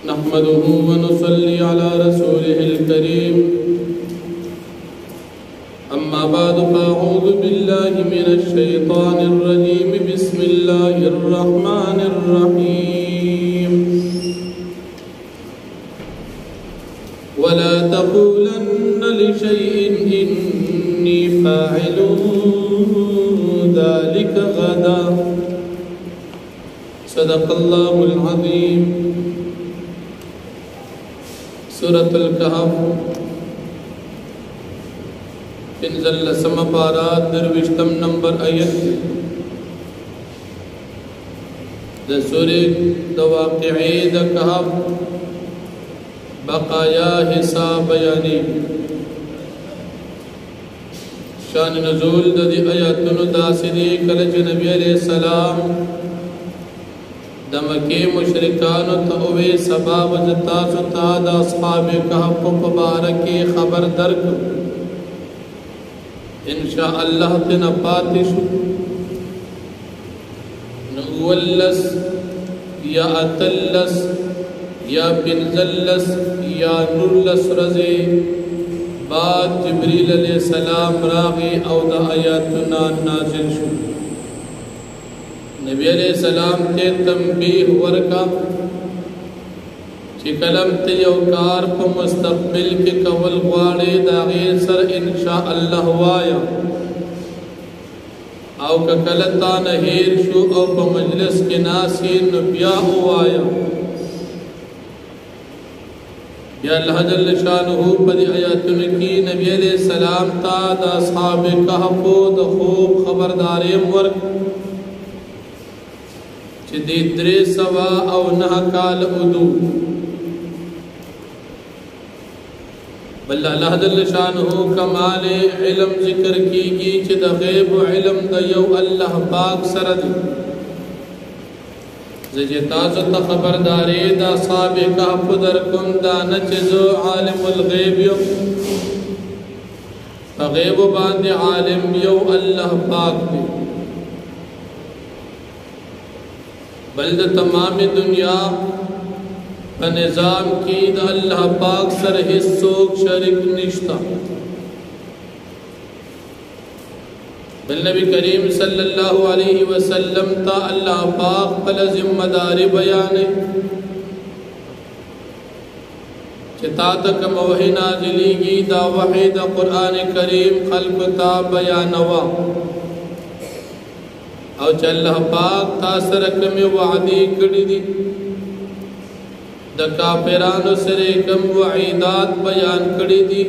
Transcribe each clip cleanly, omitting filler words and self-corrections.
نحمده ونصلي على رسوله الكريم أما بعد فأعوذ بالله من الشيطان الرجيم بسم الله الرحمن الرحيم ولا تقولن لشيء إني فاعل ذلك غدا صدق الله العظيم سورة الكهف انزل لسم پارات دروشتم نمبر آیت دا سورة دا واقعی دا کہف بقایا حساب بیانی شان نزول دا دی آیاتن دا سدی کلچ نبی علیہ السلام دا مکی مشرکان تاوی سباب جتا ستا دا اصحاب کہف پبارکی خبر درک انشاء اللہ تنا پاتش نولس یا اتلس یا بنزلس یا نرلس رضی بعد جبریل علیہ السلام راغی او دا آیاتنا نازل شو نبی علیہ السلام تے تنبیح ورکا چی کلم تے یوکار پا مستقبل کے کول غوارے دا غیر سر انشاء اللہ وایا او کلتا نہیر شو او پا مجلس کے ناسی نبیا وایا یا اللہ جل شانہو پدی آیاتن کی نبی علیہ السلام تا دا اصحاب کہف دا خوب خبرداریم ورک چی دی درے سوا او نہ کال ادو بل اللہ جل شانہ کمال علم ذکر کی گی چی دا غیب علم دا یو اللہ پاک سرد زجتازو تا خبرداری دا صحاب کہف درکم دا نچزو عالم الغیب یو فغیب باند عالم یو اللہ پاک بھی بلد تمام دنیا بنظام کی دا اللہ پاک سر حصوک شرک نشتا بل نبی کریم صلی اللہ علیہ وسلم تا اللہ پاک پل ذمہ داری بیانے چتا تک موحی نازلی گی دا وحی دا قرآن کریم خلق تا بیانوا او چا اللہ پاک تاثر کم وعدی کڑی دی دا کافرانو سرے کم وعیدات بیان کڑی دی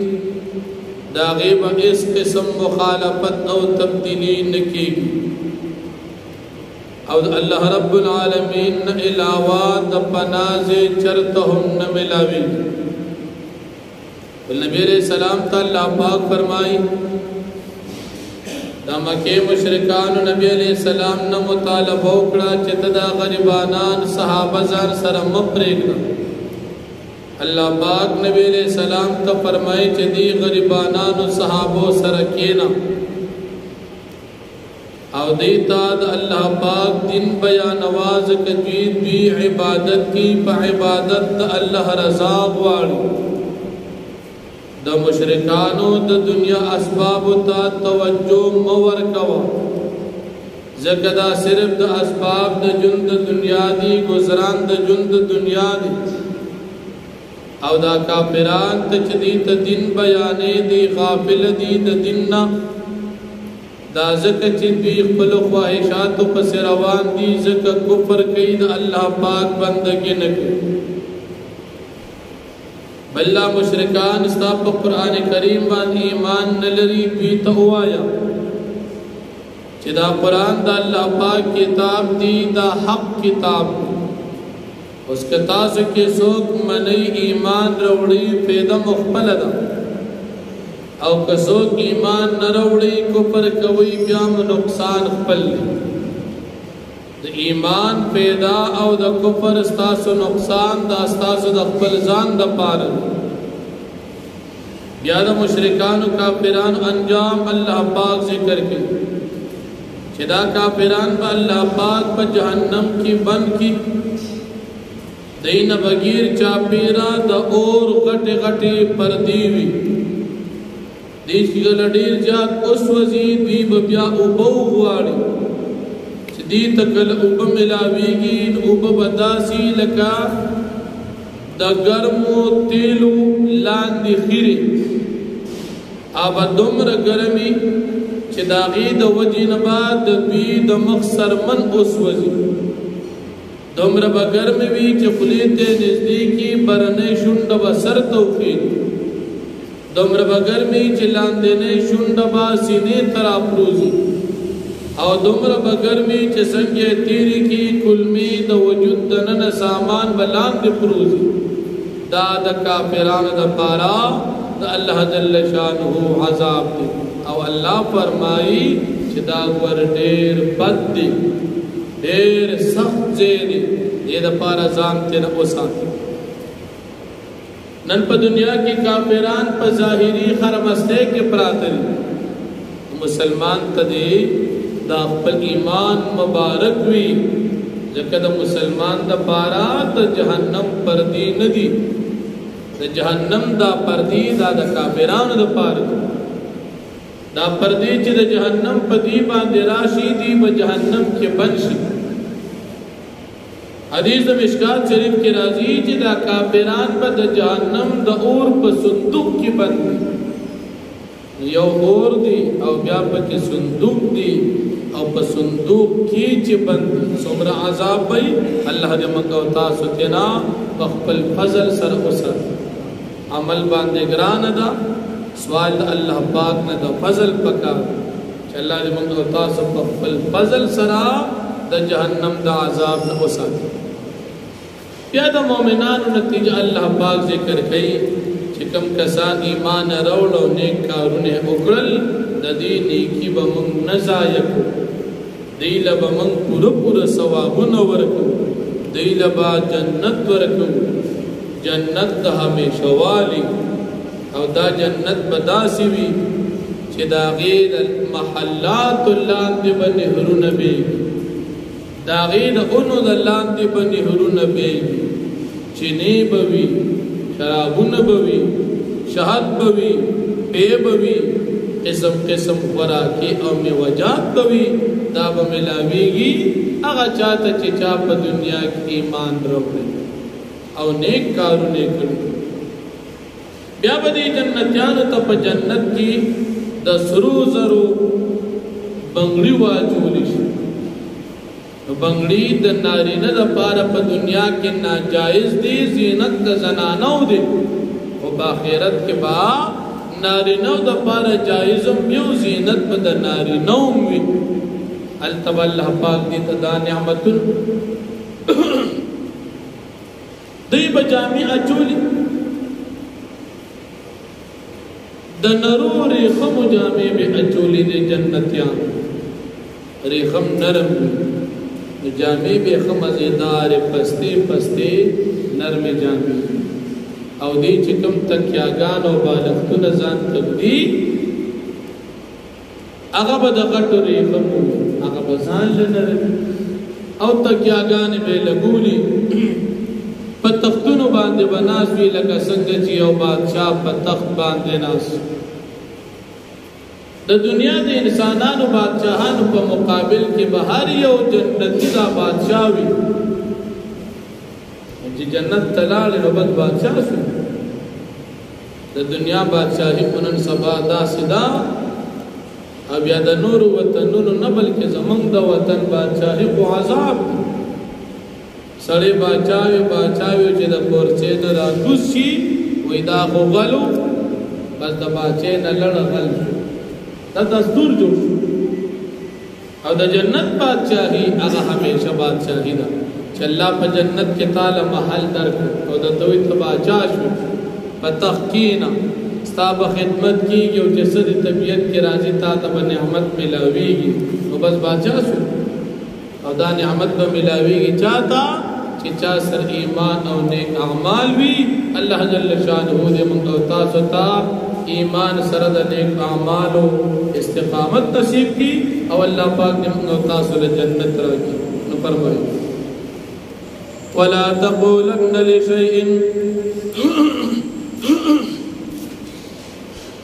دا غیب اس قسم مخالفت او تبدیلی نکی او اللہ رب العالمین علاوات دا پناز چرتہم نملاوی نبی علیہ السلام تا اللہ پاک فرمائی دا مکی مشرکان نبی علیہ السلام نا مطالب اوکڑا چت دا غریبانان صحابہ زان سر مپریگنا اللہ پاک نبی علیہ السلام تا فرمائی چی دی غریبانان صحابہ سرکینا او دیتا دا اللہ پاک دن بیان نواز کجید بھی عبادت کی پا عبادت دا اللہ رضا غواری دا مشرکانو دا دنیا اسباب تا توجہ مور کوا زکدا صرف دا اسباب دا جند دنیا دی گزران دا جند دنیا دی او دا کافران تچدی تا دن بیانے دی غافل دی دا دننا دا زکا چی دوی خپل خواہشاتو پس روان دی زکا کفر کئی دا اللہ پاک بندگی نکی بلّہ مشرکان استاپ قرآن کریم بان ایمان نلری بیتا ہوایا چی دا قرآن دا اللہ پاک کتاب دی دا حق کتاب دی اس کتاز کے سوک منی ایمان روڑی پیدا مخبل دا او کسوک ایمان نروڑی کفر کوئی بیام نقصان خپل دی دا ایمان پیدا او دا کفر استاسو نقصان دا استاسو دا خپل زان دا پارد بیا دا مشرکان و کافران انجام اللہ پاک ذکر کے چدا کافران با اللہ پاک پا جہنم کی بند کی دین بغیر چاپیرا د اور غټه غټه پردی وی دیش کی ګلډیر جات اوس وزي دی بیا او بو غواړي چې دی تکل او بملاویږي او بداسي لکا د ګرمو تیلو لاندې خيري اب دومره ګرمي چې داغي د وجین بعد دوی د مخسر من اوس وزي دومره بګرم وی چې خلیته نزدیکی برنه شوند بسر توفید دومره بګرمي چې لاندې نه شوند با سینې تر افروزي او دومره بګرمي چې څنګه تیری کی کلمی د وجود دنن سامان بلاندې پروزي دا د کافرانو د پارا د الله جل شانه عذاب دی او الله فرمایي چې دا ور ډېر بد دی ډېر سخت دی دې د پارا ځان ته نه اوساتي نن په دنیا کې کافران په ظاهري خرمسته کې پراته مسلمان ته دې دا خپل ایمان مبارک وي ځکه د مسلمان د پارا د جهنم پردي نه دي د جهنم دا پردي دا د کافرانو د پاره دا پردي چې د جهنم په دی باندې راشي دی په جهنم کې بنشي حدیث د مشکات شریف کې راځي چې دا کافران په د جهنم د اور په صندوق کې بند یو اور دی او بیا په کې صندوق دی او په صندوق کې چې بند څومره عذاب وي الله دې موږ او تاسو ته نا خپل فضل سره وسر عمل باندې ګران ده سوال الله پاک نه د فضل پکا چې الله دې موږ او تاسو په خپل فضل سره د جهنم د عذاب نه وسر بیا د مؤمنانو نتیجه الله پاک ذکر کوي چې کوم کسان ایمان راوړ او نیک کارونه وکړل د دې نیکی به موږ نه ضایع کوو دی له به موږ پوره ثوابونه ورکو دی له به جنت ورکو جنت د همیشه والی او دا جنت به داسې وي چې د هغې د محلات لاندې به نهرونه بیږي د هغې د اونو د لاندې به نهرونه بیږي چینې به وي شرابونه به وي شهد به وي پی به وي قسم قسم خوراکي او میوجات به وي دا به ملاویږي هغه چاته چې چا په دنیا کې ایمان راوړي او نیک کارونه کړي بیا به دې جنتیانو ته په جنت کې د سرو زرو بنگړي واچولی شي نو بنگړي د نارینه لپاره په دنیا کې ناجایز دي زینت د زنانو دي او په آخرت کې با نارینه د لپاره جایزم یو زینت په د نارینه وي التب الله پاک دې ته دا نعمتون دی بجامع چولی د نرو ریخم جامع به اچولی د جنتیان ریخم نرم جامع به خمزیدار پستی پستی نرم جامع او دی چې کوم تکیاګان او بالښتونه ځان تګدي هغه به د غټو ریخم هغه به ځان لنرم او تکیاګان به لګولي په تختونو باندې بناس وی لکه څنګه چې یو بادشاہ په تخت باندې ناس د دنیا د انسانانو بادشاہانو په مقابل کې بهر یو جنتی دا بادشاہ وي چې جنت تلاړ نو بد بادشاہ شو د دنیا بادشاہي پنن سبا دا سدا او بیا د نور وطنونو نه بلکې زمونږ د وطن بادشاہي کو عذاب سړی باچاوي چې د پورچې نه راکوشي وې دا خو غلو بس د باچې نه لړ غل دا دستور جوړ او د جنت بادشاہي هغه همیشه بادشاہي ده چې الله په جنت کې تعالی محل درک او د دوی تباچا شو په تحقینا ستاب خدمت کیږي او جسد طبیعت کې راځي تا ته نعمت ملاويږي او بس بادشاہ شو او دا نعمت به ملاويږي چاته چې چا سر ایمان او نیک اعمال وي الله جل شانه دې موږ او تاسو ته ایمان سره د نیک اعمال او استقامت نصیب کړي او الله پاک دې موږ او تاسو له جنت راکړي نو فرمایي ولا تقولن لشيء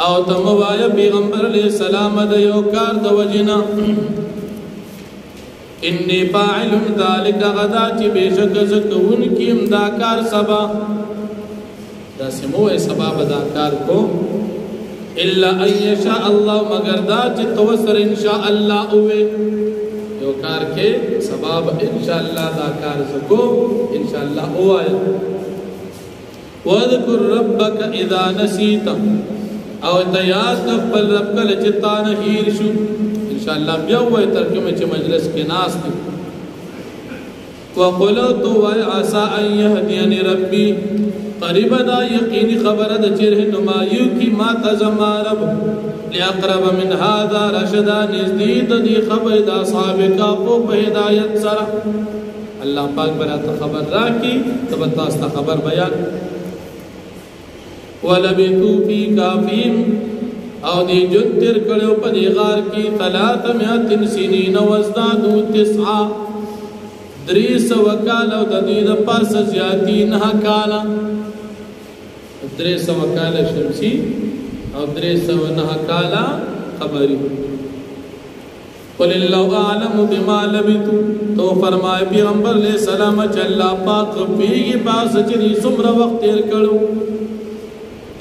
او تموایا پیغمبر علیہ السلام د یو کار د وجنا انی فاعل ذلک غدا چې بشک زکون کیم دا کار سبا دا سمو سبا دا کار کو الا ان یشاء الله مگر دا چې توسر ان شاء الله اوه یو کار کې سبب ان شاء الله دا کار زکو ان شاء الله اوه واذكر ربك اذا نسيت او تیاد خپل رب کله چې تا نه هیر شو ان شاء الله بیا وای ترجمه چې مجلس کې ناس دي وقلت وعسى ان يهديني ربي قریب دا یقینی خبر دا چرہ نمائیو کی ما تزما رب لیاقرب من هذا رشدہ نزدید دی خبر دا صحابقہ کو بہدایت سرا اللہ پاک براتا خبر راکی تبتاستا خبر بیان وَلَبِثُوا فِي كَهْفِهِمْ او دی جن تر کڑیو پا دی غار کی 300 سنین وازدادوا 9 دریس وکالا و ددید پاس زیادی 9 کالا 300 کالا شمسی او 309 کالا قمری قل اللہ اعلم بما لبثوا تو فرمائے پیغمبر علیہ السلام چلا پاک پیگی پاس چنی سمر وقت تیر کڑو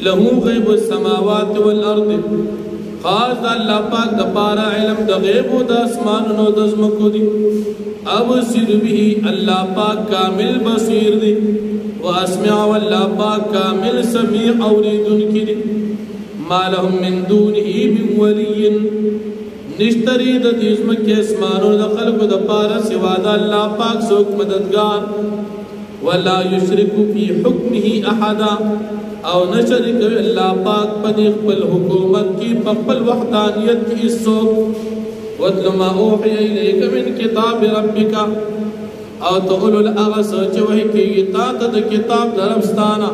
لہو غیب السماوات والارض خاص اللہ پاک دا پارا علم دا غیب دا اسمان نو دزمکو دی اب سر بھی اللہ پاک کامل بصیر دی واسمع واللہ پاک کامل سمیع اوریدن کی دی ما لهم من دونه من ولی نشتری دا دیزم کے اسمانو دا خلق دا پارا سوا دا اللہ پاک سوک مددگار ولا یشرک فی حکمه احدا او نشرک اللہ پاک پدیق پل حکومت کی پپل وحدانیت کی اس سوک وَاتْلُ مَا أُوحِيَ إِلَيْكَ مِنْ كِتَابِ رَبِّكَ او تقولوا الأغس وچوہی کی اطاعت دا کتاب دربستانا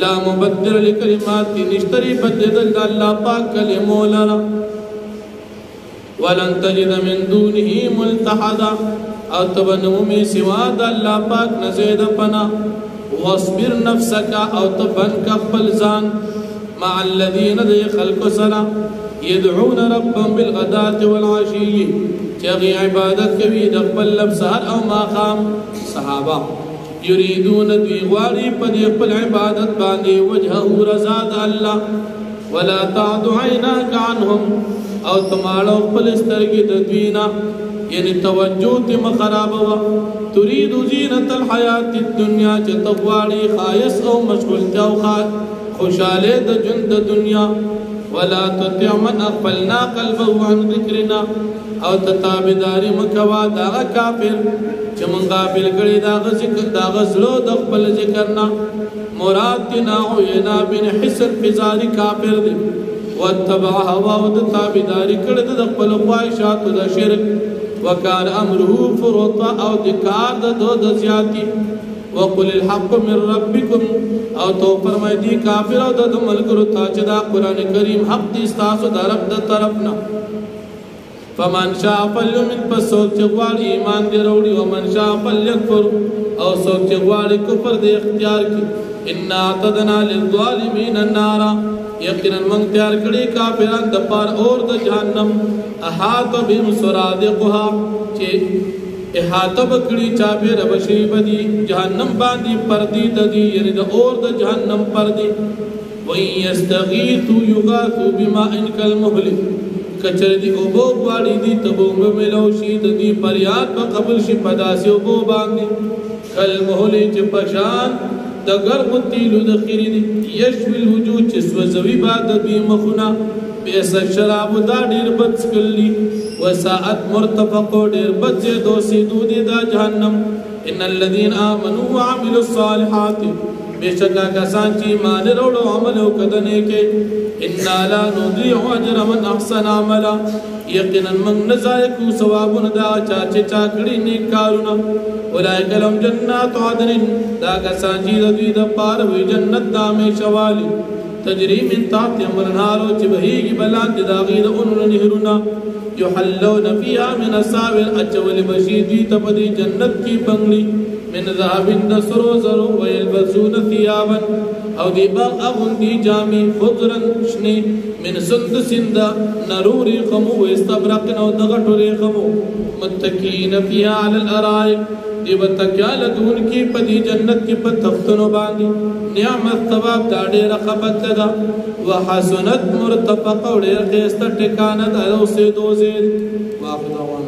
لا مبدل لکلمات نشتری بددل دا اللہ پاک کلمو لنا وَلَن تَجِدَ مِن دُونِهِ مُلْتَحَدًا او تبنومی سوا دا اللہ پاک نزید پنا وَاصْبِرْ نَفْسَكَ او تبن کفل زان مع الذین دی خلق سرا يدعون ربهم بالغداة والعشي چاگی عبادت کوي دقبل لب سهر او ماقام صحابہ يريدون دوی غواری پدی اقبل عبادت باندی وجهه رزاد اللہ ولا تعد عیناک عنهم او تمالو اقبل استرگی دوینا یعنی توجہ تم خراب ہوا تريد زینت الحیات الدنیا چتغواری خائص او مشغولتا او خوشالے د جند دنیا ولا تطع من اغفلنا قلبه عن ذکرنا او تتابداری مکوا داغا کافر چمن غافل کری داغا ذکر داغا زلو دقبل ذکرنا مراد تنا عینا بن حسن فزاری کافر دی واتبع هوا و تتابداری کرد دقبل خواہشات دا شرک وکان امره فرطا او دکار دا دو دا زیادی وقل الحق من ربكم او تو فرمائی دی کافر او دا ملکرو تا چدا قرآن کریم حق دی استاسو دا رب دا طرفنا فمن شاء فلیومن پس سوک چگوار ایمان دی روڑی ومن شاء فلیکفر او سوک چگوار کفر دی اختیار کی انا اعتدنا للظالمین النارا یقینا من تیار کری کافران دپار اور دا جہنم احاط بهم سرادقها چے احاطہ بکڑی چابے ربشی بدی جہنم باندی پردی ددی یعنی دا اور دا جہنم پردی وَإِن يَسْتَغِيثُوا يُغَاثُوا بِمَاءٍ كَالْمُهْلِ کچر دی اوبو باری دی تبوم ملوشی دی پریاد با قبل شی پداسی اوبو باندی کَالْمُهْلِ چپشان دا گرم تیلو دا خیری دی یشوی الوجود چسوزوی باد دی مخنا بیسا شراب دا دیر بد سکلی وساعت مرتفقو دیر بد زیدو سیدو دی دا جہنم ان الذین آمنوا وعملوا الصالحات بے شکا کسان چی مان روڑو عملو کدنے کے انا لا نضیع اجر من احسن عملا یقینا من نزائکو ثوابن دا چاچے چاکڑی نیک کارونا اولئک لهم جنات عدن دا کسان چی دوی دا پاروی جنت دا میں شوالی تجری من تحت امرنارو چی بہیگی بلان دی داغی دا انہوں نہرونا یحلون فیها من اساور اچول بشیدی تپدی جنت کی بنگلی من ذهب دسرو زرو ویلبسون ثیابا او دی باغ اغندی جامی خضرا شنی من سندس دا نروری خمو استبرقن او دغٹوری خمو متکین فیها علی الارائک دی بتکیالتون کی پدی جنت کی پتختنو باندی نعمت ثواب دا دیر خبت دا وحسنت مرتفق و دیر خیست ٹکانت او سیدو زید واقع دعوانا